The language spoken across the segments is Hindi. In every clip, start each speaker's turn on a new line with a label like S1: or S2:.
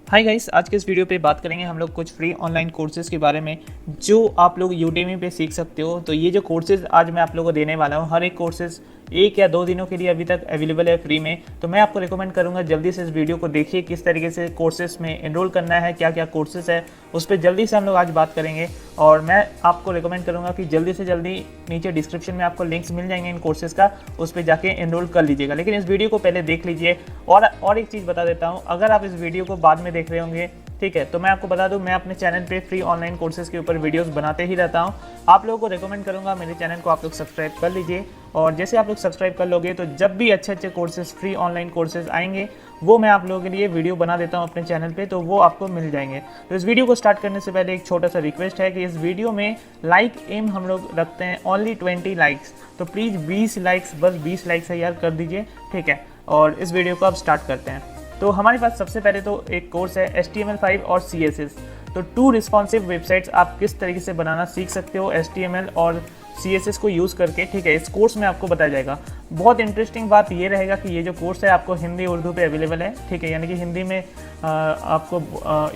S1: हाय गाइस, आज के इस वीडियो पे बात करेंगे हम लोग कुछ फ्री ऑनलाइन कोर्सेज़ के बारे में जो आप लोग यूडेमी पे सीख सकते हो। तो ये जो कोर्सेज़ आज मैं आप लोगों को देने वाला हूँ, हर एक कोर्सेज़ 1 या 2 दिनों के लिए अभी तक अवेलेबल है फ्री में। तो मैं आपको रिकमेंड करूँगा जल्दी से इस वीडियो को देखिए, किस तरीके से कोर्सेज़ में एनरोल करना है, क्या क्या कोर्सेज़ है, उस पर जल्दी से हम लोग आज बात करेंगे। और मैं आपको रिकमेंड करूँगा कि जल्दी से जल्दी नीचे डिस्क्रिप्शन में आपको लिंक्स मिल जाएंगे इन कोर्सेज़ का, उस पर जाके एनरोल कर लीजिएगा। लेकिन इस वीडियो को पहले देख लीजिए। और एक चीज़ बता देता हूँ, अगर आप इस वीडियो को बाद में देख रहे होंगे, ठीक है, तो मैं आपको बता दूं, मैं अपने चैनल पे फ्री ऑनलाइन कोर्सेज के ऊपर वीडियोस बनाते ही रहता हूं। आप लोगों को रिकमेंड करूंगा मेरे चैनल को आप लोग सब्सक्राइब कर लीजिए। और जैसे आप लोग सब्सक्राइब कर लोगे तो जब भी अच्छे अच्छे कोर्सेज, फ्री ऑनलाइन कोर्सेज आएंगे, वो मैं आप लोगों के लिए वीडियो बना देता हूं अपने चैनल पे, तो वो आपको मिल जाएंगे। तो इस वीडियो को स्टार्ट करने से पहले एक छोटा सा रिक्वेस्ट है कि इस वीडियो में लाइक एम हम लोग रखते हैं ओनली 20 लाइक्स। तो प्लीज़ 20 लाइक्स, बस 20 लाइक्स है यार, कर दीजिए, ठीक है। और इस वीडियो को अब स्टार्ट करते हैं। तो हमारे पास सबसे पहले तो एक कोर्स है HTML5 और CSS। तो 2 रिस्पॉन्सिव वेबसाइट्स आप किस तरीके से बनाना सीख सकते हो HTML और CSS को यूज़ करके, ठीक है, इस कोर्स में आपको बताया जाएगा। बहुत इंटरेस्टिंग बात ये रहेगा कि ये जो कोर्स है आपको हिंदी उर्दू पे अवेलेबल है, ठीक है, यानी कि हिंदी में आपको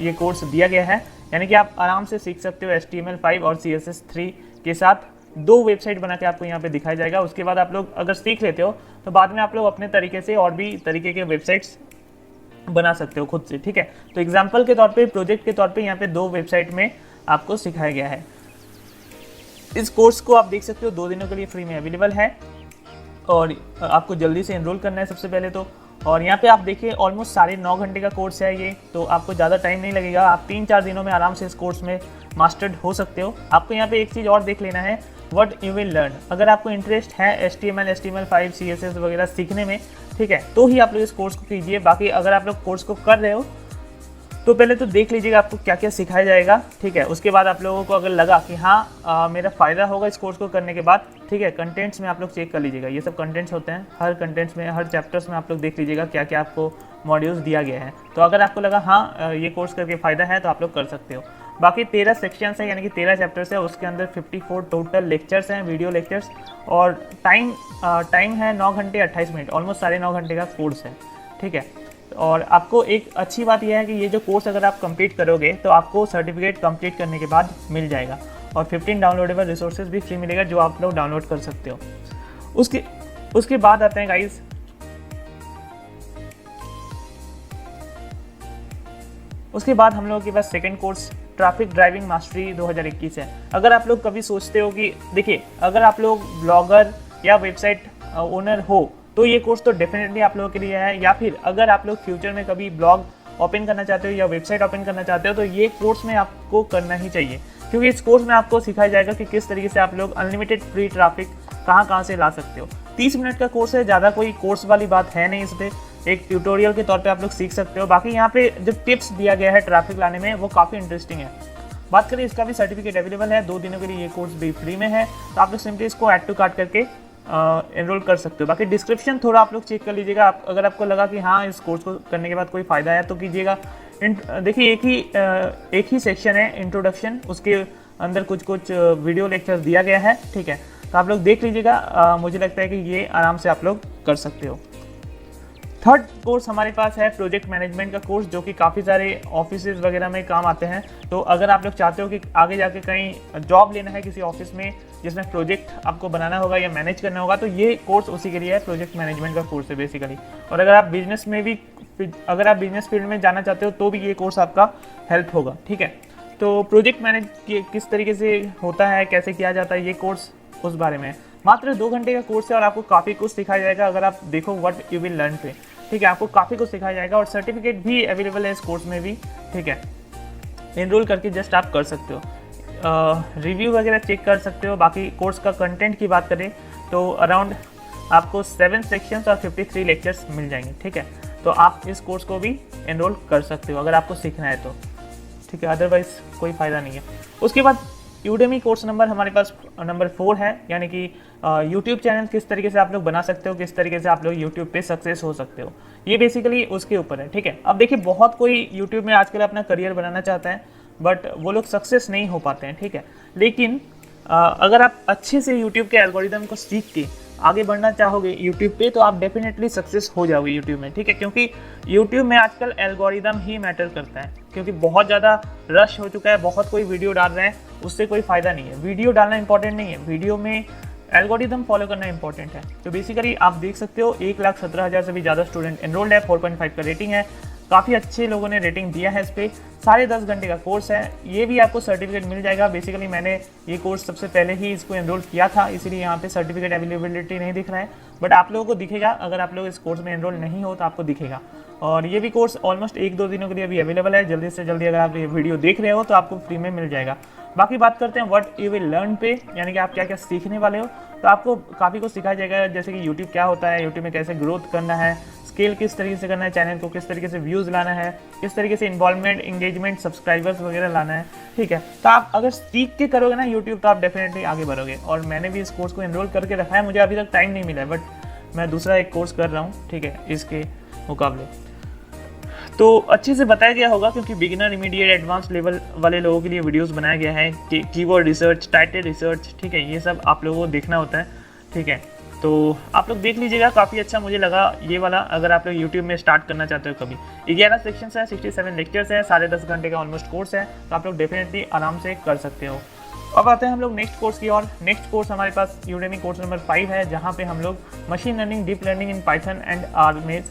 S1: ये कोर्स दिया गया है, यानी कि आप आराम से सीख सकते हो HTML5 और CSS3 के साथ। 2 वेबसाइट बना के आपको यहाँ पे दिखाया जाएगा। उसके बाद आप लोग अगर सीख लेते हो तो बाद में आप लोग अपने तरीके से और भी तरीके के वेबसाइट्स बना सकते हो खुद से, ठीक है। तो एग्जाम्पल के तौर पे, प्रोजेक्ट के तौर पे यहाँ पे 2 वेबसाइट में आपको सिखाया गया है। इस कोर्स को आप देख सकते हो 2 दिनों के लिए फ्री में अवेलेबल है और आपको जल्दी से एनरोल करना है सबसे पहले तो। और यहाँ पे आप देखिए ऑलमोस्ट 9.5 घंटे का कोर्स है ये, तो आपको ज़्यादा टाइम नहीं लगेगा। आप 3-4 दिनों में आराम से इस कोर्स में मास्टर्ड हो सकते हो। आपको यहाँ पे एक चीज़ और देख लेना है, व्हाट यू विल लर्न। अगर आपको इंटरेस्ट है HTML5 CSS वगैरह सीखने में, ठीक है, तो ही आप लोग इस कोर्स को कीजिए। बाकी अगर आप लोग कोर्स को कर रहे हो तो पहले तो देख लीजिएगा आपको क्या क्या सिखाया जाएगा, ठीक है। उसके बाद आप लोगों को अगर लगा कि हाँ मेरा फ़ायदा होगा इस कोर्स को करने के बाद, ठीक है, कंटेंट्स में आप लोग चेक कर लीजिएगा। ये सब कंटेंट्स होते हैं, हर कंटेंट्स में, हर चैप्टर्स में आप लोग देख लीजिएगा क्या क्या आपको मॉड्यूल्स दिया गया है। तो अगर आपको लगा हाँ ये कोर्स करके फ़ायदा है तो आप लोग कर सकते हो। बाकी 13 सेक्शंस हैं, यानी कि 13 चैप्टर्स है, उसके अंदर 54 टोटल लेक्चर्स हैं, वीडियो लेक्चर्स। और टाइम है 9 घंटे 28 मिनट, ऑलमोस्ट 9.5 घंटे का कोर्स है, ठीक है। और आपको एक अच्छी बात यह है कि ये जो कोर्स अगर आप कंप्लीट करोगे तो आपको सर्टिफिकेट कंप्लीट करने के बाद मिल जाएगा और 15 डाउनलोडेबल रिसोर्सेज भी फ्री मिलेगा जो आप लोग डाउनलोड कर सकते हो। उसके बाद आते हैं गाइस, उसके बाद हम लोगों के पास second course traffic driving mastery 2021 है। अगर आप लोग कभी सोचते हो कि देखिए, अगर आप लोग ब्लॉगर या वेबसाइट ओनर हो तो ये कोर्स तो डेफिनेटली आप लोगों के लिए है। या फिर अगर आप लोग फ्यूचर में कभी ब्लॉग ओपन करना चाहते हो या वेबसाइट ओपन करना चाहते हो तो ये कोर्स में आपको करना ही चाहिए, क्योंकि इस कोर्स में आपको सिखाया जाएगा कि किस तरीके से आप लोग अनलिमिटेड फ्री ट्रैफिक कहाँ से ला सकते हो। 30 मिनट का कोर्स है, ज़्यादा कोई कोर्स वाली बात है नहीं। इस पर एक ट्यूटोरियल के तौर पे आप लोग सीख सकते हो। बाकी यहाँ पे जो टिप्स दिया गया है ट्रैफिक लाने में वो काफ़ी इंटरेस्टिंग है। बात करें, इसका भी सर्टिफिकेट अवेलेबल है, 2 दिनों के लिए ये कोर्स भी फ्री में है। तो आप लोग सिंपली इसको ऐड टू कार्ट करके एनरोल कर सकते हो। बाकी डिस्क्रिप्शन थोड़ा आप लोग चेक कर लीजिएगा। अगर आपको लगा कि हाँ इस कोर्स को करने के बाद कोई फ़ायदा है तो कीजिएगा। देखिए एक ही सेक्शन है इंट्रोडक्शन, उसके अंदर कुछ वीडियो लेक्चर दिया गया है, ठीक है, तो आप लोग देख लीजिएगा। मुझे लगता है कि ये आराम से आप लोग कर सकते हो। थर्ड कोर्स हमारे पास है प्रोजेक्ट मैनेजमेंट का कोर्स, जो कि काफ़ी सारे ऑफिसेज वगैरह में काम आते हैं। तो अगर आप लोग चाहते हो कि आगे जाके कहीं जॉब लेना है किसी ऑफिस में जिसमें प्रोजेक्ट आपको बनाना होगा या मैनेज करना होगा, तो ये कोर्स उसी के लिए है। प्रोजेक्ट मैनेजमेंट का कोर्स है बेसिकली। और अगर आप बिजनेस फील्ड में जाना चाहते हो तो भी ये कोर्स आपका हेल्प होगा, ठीक है। तो प्रोजेक्ट मैनेज किस तरीके से होता है, कैसे किया जाता है, ये कोर्स उस बारे में है। मात्र 2 घंटे का कोर्स है और आपको काफ़ी कुछ सिखाया जाएगा। अगर आप देखो व्हाट यू विल लर्न पे, ठीक है, आपको काफ़ी कुछ सिखाया जाएगा और सर्टिफिकेट भी अवेलेबल है इस कोर्स में भी, ठीक है। एनरोल करके जस्ट आप कर सकते हो, रिव्यू वगैरह चेक कर सकते हो। बाकी कोर्स का कंटेंट की बात करें तो अराउंड आपको 7 सेक्शंस और 53 लेक्चर्स मिल जाएंगे, ठीक है। तो आप इस कोर्स को भी एनरोल कर सकते हो अगर आपको सीखना है तो, ठीक है, अदरवाइज कोई फ़ायदा नहीं है। उसके बाद यूडेमी कोर्स नंबर हमारे पास नंबर 4 है, यानी कि यूट्यूब चैनल किस तरीके से आप लोग बना सकते हो, किस तरीके से आप लोग यूट्यूब पे सक्सेस हो सकते हो, ये बेसिकली उसके ऊपर है, ठीक है। अब देखिए, बहुत कोई यूट्यूब में आजकल अपना करियर बनाना चाहता है बट वो लोग सक्सेस नहीं हो पाते हैं, ठीक है। लेकिन अगर आप अच्छे से यूट्यूब के एल्गोरिदम को सीख के आगे बढ़ना चाहोगे यूट्यूब पे तो आप डेफिनेटली सक्सेस हो जाओगे यूट्यूब में, ठीक है। क्योंकि यूट्यूब में आजकल एल्गोरिदम ही मैटर करता है, क्योंकि बहुत ज़्यादा रश हो चुका है, बहुत कोई वीडियो डाल रहे हैं, उससे कोई फ़ायदा नहीं है। वीडियो डालना इंपॉर्टेंट नहीं है, वीडियो में एल्गोरिदम फॉलो करना इंपॉर्टेंट है। तो बेसिकली आप देख सकते हो 1,17,000 से भी ज़्यादा स्टूडेंट एनरोल्ड है, 4.5 का रेटिंग है, काफ़ी अच्छे लोगों ने रेटिंग दिया है इस पर। 10.5 घंटे का कोर्स है, ये भी आपको सर्टिफिकेट मिल जाएगा। बेसिकली मैंने ये कोर्स सबसे पहले ही इसको एनरोल किया था, इसीलिए यहाँ पे सर्टिफिकेट अवेलेबिलिटी नहीं दिख रहा है, बट आप लोगों को दिखेगा। अगर आप लोग इस कोर्स में एनरोल नहीं हो तो आपको दिखेगा। और ये भी कोर्स ऑलमोस्ट 1-2 दिनों के लिए अभी अवेलेबल है। जल्दी से जल्दी अगर आप ये वीडियो देख रहे हो तो आपको फ्री में मिल जाएगा। बाकी बात करते हैं व्हाट यू विल लर्न पे, यानी कि आप क्या क्या सीखने वाले हो। तो आपको काफ़ी कुछ सिखाया जाएगा, जैसे कि यूट्यूब क्या होता है, यूट्यूब में कैसे ग्रोथ करना है, स्केल किस तरीके से करना है, चैनल को किस तरीके से व्यूज़ लाना है, किस तरीके से इन्वॉल्वमेंट, इंगेजमेंट, सब्सक्राइबर्स वगैरह लाना है, ठीक है। तो आप अगर सीख के करोगे ना यूट्यूब तो आप डेफिनेटली आगे बढ़ोगे। और मैंने भी इस कोर्स को एनरोल करके रखा है, मुझे अभी तक टाइम नहीं मिला है, बट मैं दूसरा एक कोर्स कर रहा हूँ, ठीक है, इसके मुकाबले। तो अच्छे से बताया गया होगा, क्योंकि बिगिनर, इमीडिएट, एडवांस लेवल वाले लोगों के लिए वीडियोस बनाया गया है कि कीवर्ड रिसर्च, टाइटल रिसर्च, ठीक है, ये सब आप लोगों को देखना होता है, ठीक है। तो आप लोग देख लीजिएगा, काफ़ी अच्छा मुझे लगा ये वाला। अगर आप लोग यूट्यूब में स्टार्ट करना चाहते हो कभी, 11 सेक्शंस हैं, 67 लेक्चर्स हैं, 10.5 घंटे का ऑलमोस्ट कोर्स है, तो आप लोग डेफिनेटली आराम से कर सकते हो। अब आते हैं हम लोग नेक्स्ट कोर्स की ओर। नेक्स्ट कोर्स हमारे पास यूडेमी कोर्स नंबर 5 है, जहाँ पे हम लोग machine learning, deep learning in Python and R में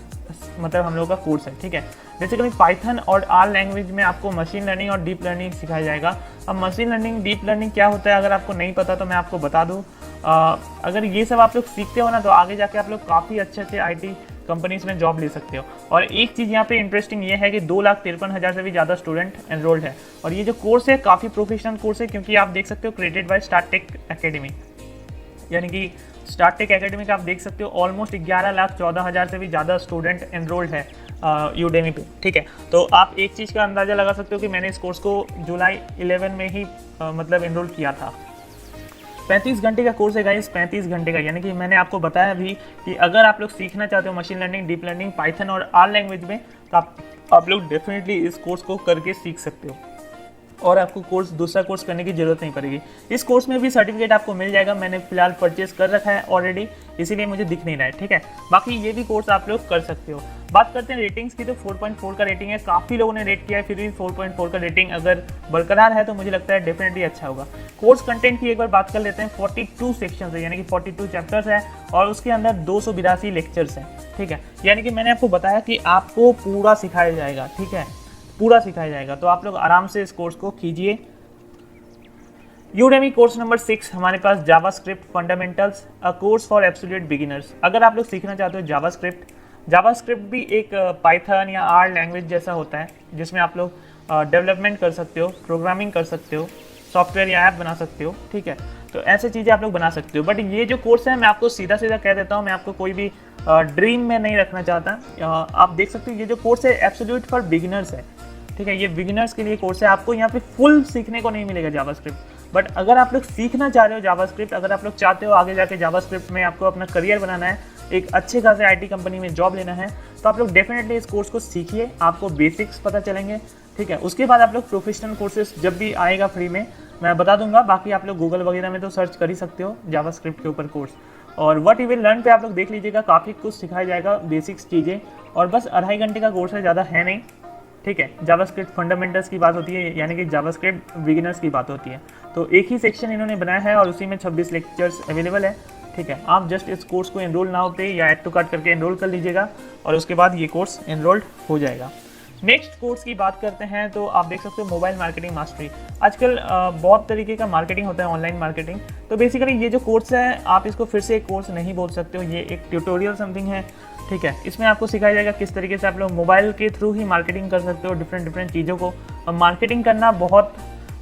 S1: मतलब हम लोग का कोर्स है, ठीक है। बेसिकली पाइथन और आर लैंग्वेज में आपको मशीन लर्निंग और डीप लर्निंग सिखाया जाएगा। अब मशीन लर्निंग, डीप लर्निंग क्या होता है, अगर आपको नहीं पता तो मैं आपको बता दूँ। अगर ये सब आप लोग सीखते हो ना तो आगे जाके आप लोग काफ़ी अच्छे IT कंपनीज में जॉब ले सकते हो। और एक चीज़ यहाँ पे इंटरेस्टिंग ये है कि 2,53,000 से भी ज़्यादा स्टूडेंट एनरोल्ड है। और ये जो कोर्स है काफ़ी प्रोफेशनल कोर्स है, क्योंकि आप देख सकते हो क्रिएटेड बाय स्टार्टेक एकेडमी, यानी कि स्टार्टेक एकेडमी का आप देख सकते हो ऑलमोस्ट 11,14,000 से भी ज़्यादा स्टूडेंट एनरोल्ड है यूडेमी पे, ठीक है। तो आप एक चीज़ का अंदाज़ा लगा सकते हो कि मैंने इस कोर्स को जुलाई 11 में ही मतलब एनरोल किया था। 35 घंटे का कोर्स है गाइस, 35 घंटे का। यानी कि मैंने आपको बताया भी कि अगर आप लोग सीखना चाहते हो machine learning, deep learning, Python और आर लैंग्वेज में, तो आप लोग डेफिनेटली इस कोर्स को करके सीख सकते हो और आपको दूसरा कोर्स करने की ज़रूरत नहीं पड़ेगी। इस कोर्स में भी सर्टिफिकेट आपको मिल जाएगा, मैंने फिलहाल परचेज कर रखा है ऑलरेडी, इसीलिए मुझे दिख नहीं रहा है, ठीक है। बाकी ये भी कोर्स आप लोग कर सकते हो। बात करते हैं रेटिंग्स की, तो 4.4 का रेटिंग है, काफ़ी लोगों ने रेट किया है, फिर भी 4.4 का रेटिंग अगर बरकरार है तो मुझे लगता है डेफिनेटली अच्छा होगा। कोर्स कंटेंट की एक बार बात कर लेते हैं। 42 सेक्शंस है, यानी कि 42 चैप्टर्स है, और उसके अंदर 282 लेक्चर्स हैं, ठीक है। यानी कि मैंने आपको बताया कि आपको पूरा सिखाया जाएगा, ठीक है, पूरा सिखाया जाएगा। तो आप लोग आराम से इस कोर्स को कीजिए। यूडेमी कोर्स नंबर 6 हमारे पास JavaScript fundamentals, a course for absolute beginners. अगर आप लोग सीखना चाहते हो जावास्क्रिप्ट भी एक पाइथन या आर लैंग्वेज जैसा होता है, जिसमें आप लोग डेवलपमेंट कर सकते हो, प्रोग्रामिंग कर सकते हो, सॉफ्टवेयर या ऐप बना सकते हो, ठीक है। तो ऐसे चीज़ें आप लोग बना सकते हो। बट ये जो कोर्स है, मैं आपको सीधा सीधा कह देता हूँ, मैं आपको कोई भी ड्रीम में नहीं रखना चाहता। आप देख सकते हो ये जो कोर्स है एब्सोल्यूट फॉर बिगिनर्स है, ठीक है। ये बिगिनर्स के लिए कोर्स है, आपको यहाँ पे फुल सीखने को नहीं मिलेगा जावास्क्रिप्ट। बट अगर आप लोग सीखना चाह रहे हो जावास्क्रिप्ट, अगर आप लोग चाहते हो आगे जाके जावास्क्रिप्ट में आपको अपना करियर बनाना है, एक अच्छे खासे IT कंपनी में जॉब लेना है, तो आप लोग डेफिनेटली इस कोर्स को सीखिए, आपको बेसिक्स पता चलेंगे, ठीक है। उसके बाद आप लोग प्रोफेशनल कोर्सेज जब भी आएगा फ्री में मैं बता दूंगा। बाकी आप लोग गूगल वगैरह में तो सर्च कर ही सकते हो जावास्क्रिप्ट के ऊपर कोर्स। और व्हाट यू विल लर्न पे आप लोग देख लीजिएगा, काफ़ी कुछ सिखाया जाएगा, बेसिक्स चीज़ें, और बस 2.5 घंटे का कोर्स है, ज़्यादा है नहीं, ठीक है। जावास्क्रिप्ट फंडामेंटल्स की बात होती है, यानी कि जावास्क्रिप्ट बिगिनर्स की बात होती है। तो एक ही सेक्शन इन्होंने बनाया है और उसी में 26 लेक्चर्स अवेलेबल है, ठीक है। आप जस्ट इस कोर्स को एनरोल नाउ पे या ऐड टू कार्ट करके एनरोल कर लीजिएगा और उसके बाद ये कोर्स एनरोल्ड हो जाएगा। नेक्स्ट कोर्स की बात करते हैं, तो आप देख सकते हो मोबाइल मार्केटिंग मास्टरी। आजकल बहुत तरीके का मार्केटिंग होता है, ऑनलाइन मार्केटिंग। तो बेसिकली ये जो कोर्स है, आप इसको फिर से एक कोर्स नहीं बोल सकते हो, ये एक ट्यूटोरियल समथिंग है, ठीक है। इसमें आपको सिखाया जाएगा किस तरीके से आप लोग मोबाइल के थ्रू ही मार्केटिंग कर सकते हो डिफरेंट चीज़ों को। और मार्केटिंग करना बहुत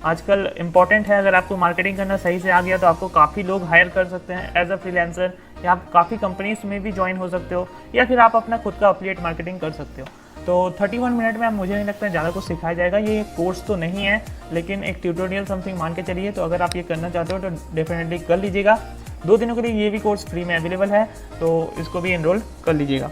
S1: आजकल इम्पॉर्टेंट है। अगर आपको मार्केटिंग करना सही से आ गया तो आपको काफ़ी लोग हायर कर सकते हैं एज अ फ्रीलांसर, या आप काफ़ी कंपनीज में भी ज्वाइन हो सकते हो, या फिर आप अपना खुद का एफिलिएट मार्केटिंग कर सकते हो। तो 31 मिनट में मुझे नहीं लगता है ज़्यादा कुछ सिखाया जाएगा। ये कोर्स तो नहीं है, लेकिन एक ट्यूटोरियल समथिंग मान के चलिए। तो अगर आप ये करना चाहते हो तो डेफिनेटली कर लीजिएगा। 2 दिनों के लिए ये भी कोर्स फ्री में अवेलेबल है, तो इसको भी एनरोल कर लीजिएगा।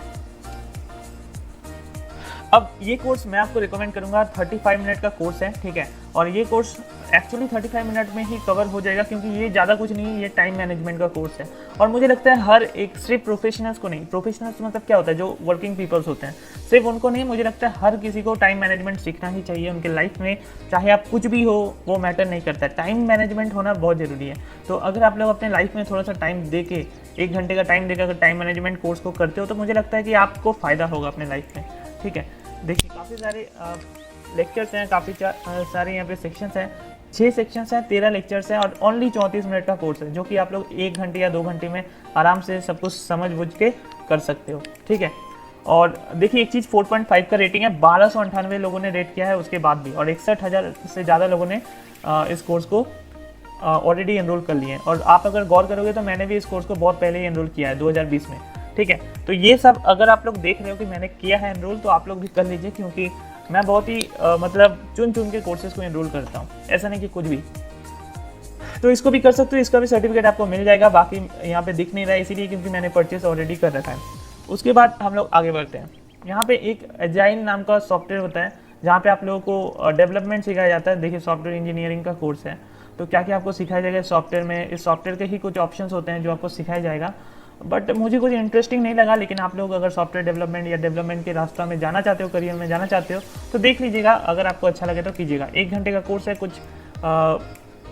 S1: अब ये कोर्स मैं आपको रिकमेंड करूंगा, 35 मिनट का कोर्स है, ठीक है। और ये कोर्स एक्चुअली 35 मिनट में ही कवर हो जाएगा, क्योंकि ये ज़्यादा कुछ नहीं है, ये टाइम मैनेजमेंट का कोर्स है। और मुझे लगता है हर एक, सिर्फ प्रोफेशनल्स को नहीं, प्रोफेशनल्स मतलब क्या होता है, जो वर्किंग पीपल्स होते हैं, सिर्फ उनको नहीं, मुझे लगता है हर किसी को टाइम मैनेजमेंट सीखना ही चाहिए उनके लाइफ में। चाहे आप कुछ भी हो, वो मैटर नहीं करता, टाइम मैनेजमेंट होना बहुत ज़रूरी है। तो अगर आप लोग अपने लाइफ में थोड़ा सा टाइम दे के, 1 घंटे का टाइम देकर अगर टाइम मैनेजमेंट कोर्स को करते हो, तो मुझे लगता है कि आपको फ़ायदा होगा अपने लाइफ में, ठीक है। देखिए काफ़ी सारे लेक्चर्स हैं, काफ़ी सारे यहाँ पे सेक्शंस हैं, 6 सेक्शंस हैं, 13 लेक्चर्स हैं और ओनली 34 मिनट का कोर्स है, जो कि आप लोग 1 घंटे या 2 घंटे में आराम से सब कुछ समझ बुझ के कर सकते हो, ठीक है। और देखिए एक चीज़, 4.5 का रेटिंग है, 1298 लोगों ने रेट किया है उसके बाद भी, और 61,000 से ज़्यादा लोगों ने इस कोर्स को ऑलरेडी एनरोल कर लिए हैं। और आप अगर गौर करोगे तो मैंने भी इस कोर्स को बहुत पहले ही एनरोल किया है, 2020 में, ठीक है। तो ये सब अगर आप लोग देख रहे हो कि मैंने किया है एनरोल, तो आप लोग भी कर लीजिए, क्योंकि मैं बहुत ही मतलब चुन के कोर्सेज को एनरोल करता हूँ, ऐसा नहीं कि कुछ भी। तो इसको भी कर सकते हो, इसका भी सर्टिफिकेट आपको मिल जाएगा। बाकी यहाँ पे दिख नहीं रहा है इसीलिए क्योंकि मैंने परचेस ऑलरेडी कर रखा है। उसके बाद हम लोग आगे बढ़ते हैं। यहाँ पे एक एजाइल नाम का सॉफ्टवेयर होता है, जहाँ पे आप लोगों को डेवलपमेंट सिखाया जाता है। देखिए सॉफ्टवेयर इंजीनियरिंग का कोर्स है, तो क्या क्या आपको सिखाया जाएगा इस सॉफ्टवेयर में। इस सॉफ्टवेयर के ही कुछ ऑप्शंस होते हैं जो आपको सिखाया जाएगा, बट मुझे कुछ इंटरेस्टिंग नहीं लगा। लेकिन आप लोग अगर सॉफ्टवेयर डेवलपमेंट या डेवलपमेंट के रास्ता में जाना चाहते हो, करियर में जाना चाहते हो, तो देख लीजिएगा। अगर आपको अच्छा लगे तो कीजिएगा। 1 घंटे का कोर्स है,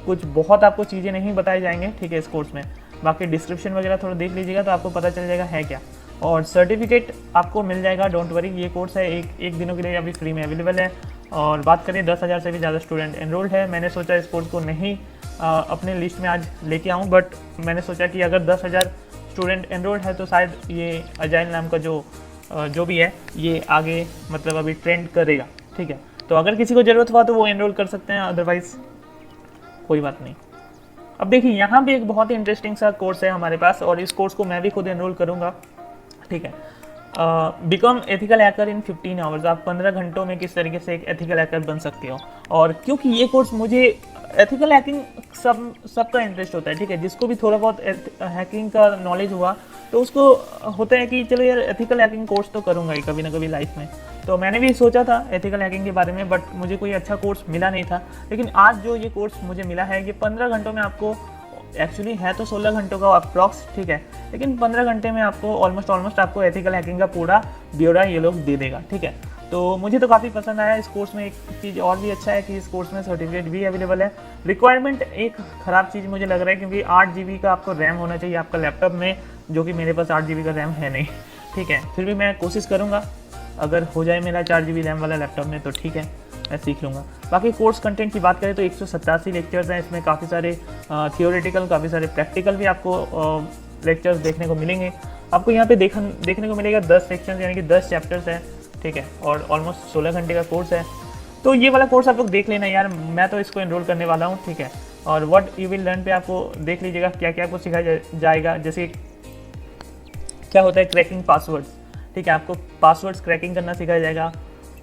S1: कुछ बहुत आपको चीज़ें नहीं बताए जाएंगे, ठीक है, इस कोर्स में। बाकी डिस्क्रिप्शन वगैरह थोड़ा देख लीजिएगा तो आपको पता चल जाएगा है क्या। और सर्टिफिकेट आपको मिल जाएगा, डोंट वरी। ये कोर्स है एक दिनों के लिए अभी फ्री में अवेलेबल है। और बात करें 10,000 से भी ज़्यादा स्टूडेंट एनरोल्ड है। मैंने सोचा इस कोर्स को नहीं अपने लिस्ट में आज लेके आऊँ, बट मैंने सोचा कि अगर 10,000 स्टूडेंट एनरोल्ड है तो शायद ये अजाइल नाम का जो भी है ये आगे मतलब अभी ट्रेंड करेगा, ठीक है। तो अगर किसी को ज़रूरत हुआ तो वो एनरोल कर सकते हैं, अदरवाइज़ कोई बात नहीं। अब देखिए यहाँ भी एक बहुत ही इंटरेस्टिंग सा कोर्स है हमारे पास, और इस कोर्स को मैं भी खुद एनरोल करूँगा, ठीक है। बिकम एथिकल हैकर इन 15 आवर्स। आप 15 घंटों में किस तरीके से एक एथिकल हैकर बन सकते हो। और क्योंकि ये कोर्स, मुझे एथिकल हैकिंग सबका इंटरेस्ट होता है, ठीक है। जिसको भी थोड़ा बहुत हैकिंग का नॉलेज हुआ तो उसको होता है कि चलो यार एथिकल हैकिंग कोर्स तो करूँगा ही कभी ना कभी लाइफ में। तो मैंने भी सोचा था एथिकल हैकिंग के बारे में, बट मुझे कोई अच्छा कोर्स मिला नहीं था। लेकिन आज जो ये कोर्स मुझे मिला है, ये 15 घंटों में आपको, एक्चुअली है तो 16 घंटों का अप्रॉक्स, ठीक है, लेकिन 15 घंटे में आपको ऑलमोस्ट आपको एथिकल हैकिंग का पूरा ब्यौरा ये लोग दे देगा, ठीक है। तो मुझे तो काफ़ी पसंद आया इस कोर्स में। एक चीज़ और भी अच्छा है कि इस कोर्स में सर्टिफिकेट भी अवेलेबल है। रिक्वायरमेंट एक ख़राब चीज़ मुझे लग रहा है, क्योंकि 8 GB का आपको रैम होना चाहिए आपका लैपटॉप में, जो कि मेरे पास 8 GB का रैम है नहीं, ठीक है। फिर भी मैं कोशिश करूँगा, अगर हो जाए मेरा 4 GB रैम वाला लैपटॉप में तो ठीक है, मैं सीख लूँगा। बाकी कोर्स कंटेंट की बात करें तो 187 लेक्चर्स हैं। इसमें काफ़ी सारे थियोरेटिकल, काफ़ी सारे प्रैक्टिकल भी आपको लेक्चर्स देखने को मिलेंगे। आपको यहाँ पे देखने को मिलेगा 10 सेक्शंस, यानी कि 10 चैप्टर्स हैं, ठीक है। और ऑलमोस्ट 16 घंटे का कोर्स है। तो ये वाला कोर्स आप लोग देख लेना यार, मैं तो इसको एनरोल करने वाला हूँ, ठीक है। और व्हाट यू विल लर्न पे आपको देख लीजिएगा क्या क्या आपको सिखाया जाएगा। जैसे क्या होता है क्रैकिंग पासवर्ड्स, ठीक है, आपको पासवर्ड्स क्रैकिंग करना सिखाया जाएगा।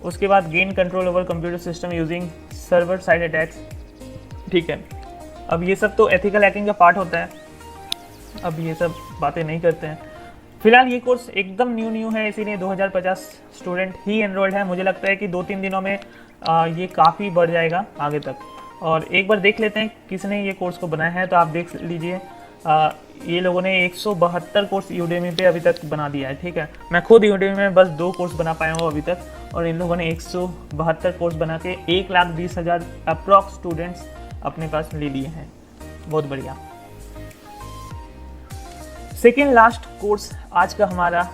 S1: उसके बाद gain control over computer system using server side attacks, ठीक है। अब ये सब तो एथिकल हैकिंग का पार्ट होता है, अब ये सब बातें नहीं करते हैं। फिलहाल ये कोर्स एकदम न्यू है, इसीलिए 2050 स्टूडेंट ही एनरोल्ड है। मुझे लगता है कि 2-3 दिनों में ये काफ़ी बढ़ जाएगा आगे तक। और एक बार देख लेते हैं किसने ये कोर्स को बनाया है, तो आप देख लीजिए। ये लोगों ने 172 कोर्स यूडेमी पे अभी तक बना दिया है, ठीक है। मैं खुद यूडेमी में बस 2 कोर्स बना पाया हूँ अभी तक, और इन लोगों ने 172 कोर्स बना के 1,20,000 अप्रॉक्स स्टूडेंट्स अपने पास ले लिए हैं। बहुत बढ़िया। सेकेंड लास्ट कोर्स आज का हमारा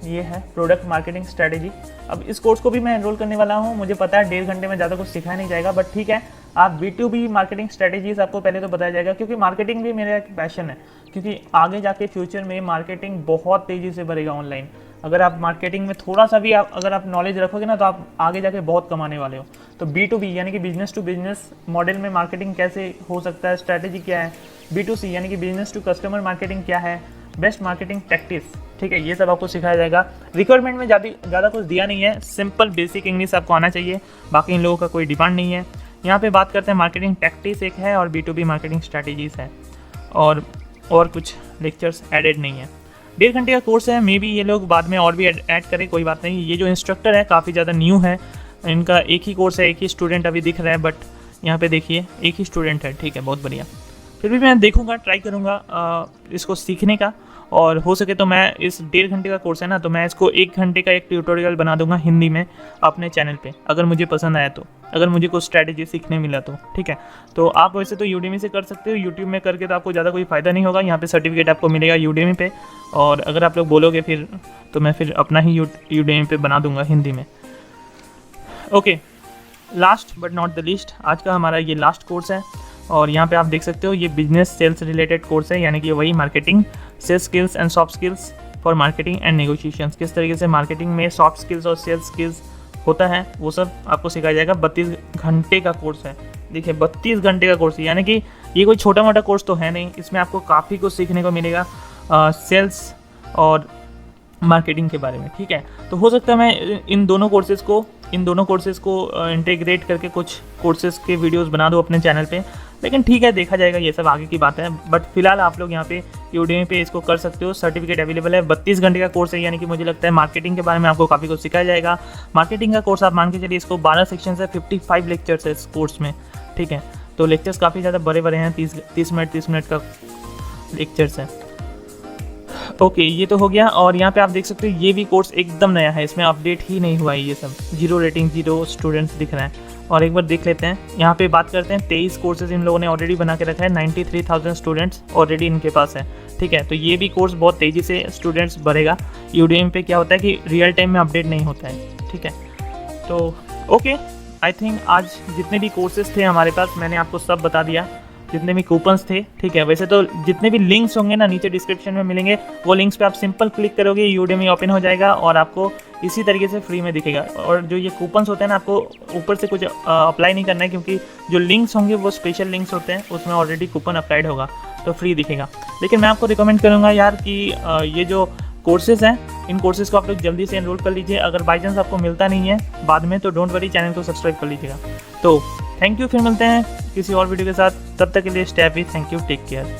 S1: ये है प्रोडक्ट मार्केटिंग स्ट्रेटेजी। अब इस कोर्स को भी मैं एनरोल करने वाला हूँ। मुझे पता है 1.5 घंटे में ज़्यादा कुछ सिखाया नहीं जाएगा, बट ठीक है, आप B2B मार्केटिंग स्ट्रेटेजीज आपको पहले तो बताया जाएगा, क्योंकि मार्केटिंग भी मेरा एक पैशन है। क्योंकि आगे जाके फ्यूचर में मार्केटिंग बहुत तेज़ी से बढ़ेगा ऑनलाइन। अगर आप मार्केटिंग में थोड़ा सा भी अगर आप नॉलेज रखोगे ना, तो आप आगे जाके बहुत कमाने वाले हो। तो B2B यानी कि बिजनेस टू बिजनेस मॉडल में मार्केटिंग कैसे हो सकता है, स्ट्रैटेजी क्या है। B2C यानी कि बिजनेस टू कस्टमर मार्केटिंग क्या है, बेस्ट मार्केटिंग प्रैक्टिस, ठीक है, ये सब आपको सिखाया जाएगा। रिक्वायरमेंट में ज़्यादा कुछ दिया नहीं है, सिंपल बेसिक इंग्लिश आपको आना चाहिए, बाकी इन लोगों का कोई डिमांड नहीं है। यहाँ पे बात करते हैं मार्केटिंग प्रैक्टिस एक है और B2B मार्केटिंग स्ट्रैटेजीज है, और कुछ लेक्चर्स एडेड नहीं है। 1.5 घंटे का कोर्स है, मे बी ये लोग बाद में और भी ऐड करें, कोई बात नहीं। ये जो इंस्ट्रक्टर है काफ़ी ज़्यादा न्यू है, इनका एक ही कोर्स है, एक ही स्टूडेंट अभी दिख रहा है, बट यहाँ पे देखिए एक ही स्टूडेंट है, ठीक है, बहुत बढ़िया। फिर भी मैं देखूँगा, ट्राई करूँगा इसको सीखने का, और हो सके तो मैं इस 1.5 घंटे का कोर्स है ना, तो मैं इसको 1 घंटे का एक ट्यूटोरियल बना दूंगा हिंदी में अपने चैनल पे, अगर मुझे पसंद आया तो, अगर मुझे कुछ स्ट्रैटेजी सीखने मिला तो, ठीक है। तो आप वैसे तो यूडेमी से कर सकते हो, यूट्यूब में करके तो आपको ज़्यादा कोई फ़ायदा नहीं होगा, यहाँ पे सर्टिफिकेट आपको मिलेगा यूडेमी पे, और अगर आप लोग बोलोगे फिर तो मैं फिर अपना ही यूडेमी पे बना दूंगा हिंदी में। Okay, last but not the least, आज का हमारा ये लास्ट कोर्स है, और यहाँ पे आप देख सकते हो ये बिजनेस सेल्स रिलेटेड कोर्स है, यानी कि वही marketing, sales skills and soft skills for marketing and negotiations. किस तरीके से मार्केटिंग में सॉफ्ट स्किल्स और सेल्स स्किल्स होता है वो सब आपको सिखाया जाएगा। 32 घंटे का कोर्स है, देखिए 32 घंटे का कोर्स है, यानी कि ये कोई छोटा मोटा कोर्स तो है नहीं, इसमें आपको काफ़ी कुछ सीखने को मिलेगा सेल्स और मार्केटिंग के बारे में, ठीक है। तो हो सकता है मैं इन दोनों कोर्सेज़ को इंटीग्रेट करके कुछ कोर्सेज़ के वीडियोस बना दूँ अपने चैनल पे, लेकिन ठीक है, देखा जाएगा, ये सब आगे की बात है। बट फिलहाल आप लोग यहाँ पे यूडेमी पे इसको कर सकते हो, सर्टिफिकेट अवेलेबल है। 32 घंटे का कोर्स है, यानी कि मुझे लगता है मार्केटिंग के बारे में आपको काफ़ी कुछ सिखाया जाएगा। मार्केटिंग का कोर्स आप मान के चलिए, इसको 12 सेक्शन है, 55 लेक्चर्स है इस कोर्स में, ठीक है। तो लेक्चर्स काफ़ी ज़्यादा बड़े बड़े हैं, 30 मिनट का लेक्चर्स है। ओके, ये तो हो गया, और यहाँ पे आप देख सकते हो ये भी कोर्स एकदम नया है, इसमें अपडेट ही नहीं हुआ है, ये सब 0 रेटिंग 0 स्टूडेंट्स दिख रहे हैं। और एक बार देख लेते हैं, यहाँ पे बात करते हैं, 23 कोर्सेज इन लोगों ने ऑलरेडी बना के रखा है, 93,000 स्टूडेंट्स ऑलरेडी इनके पास है, ठीक है। तो ये भी कोर्स बहुत तेज़ी से स्टूडेंट्स बढ़ेगा। यूडेमी पे क्या होता है कि रियल टाइम में अपडेट नहीं होता है, ठीक है। तो ओके, आई थिंक आज जितने भी कोर्सेज थे हमारे पास मैंने आपको सब बता दिया, जितने भी कूपन्स थे, ठीक है। वैसे तो जितने भी लिंक्स होंगे ना नीचे डिस्क्रिप्शन में मिलेंगे, वो लिंक्स पे आप सिंपल क्लिक करोगे, यूडेमी ओपन हो जाएगा और आपको इसी तरीके से फ्री में दिखेगा। और जो ये कूपन्स होते हैं ना, आपको ऊपर से कुछ अप्लाई नहीं करना है, क्योंकि जो लिंक्स होंगे वो स्पेशल लिंक्स होते हैं, उसमें ऑलरेडी कूपन अप्लाइड होगा, तो फ्री दिखेगा। लेकिन मैं आपको रिकमेंड करूँगा यार कि ये जो कोर्सेज़ हैं, इन कोर्सेज़ को आप लोग जल्दी से एनरोल कर लीजिए। अगर बाई चांस आपको मिलता नहीं है बाद में, तो डोंट वरी, चैनल को सब्सक्राइब कर लीजिएगा। तो थैंक यू, फिर मिलते हैं किसी और वीडियो के साथ, तब तक के लिए stay happy, thank you, take care.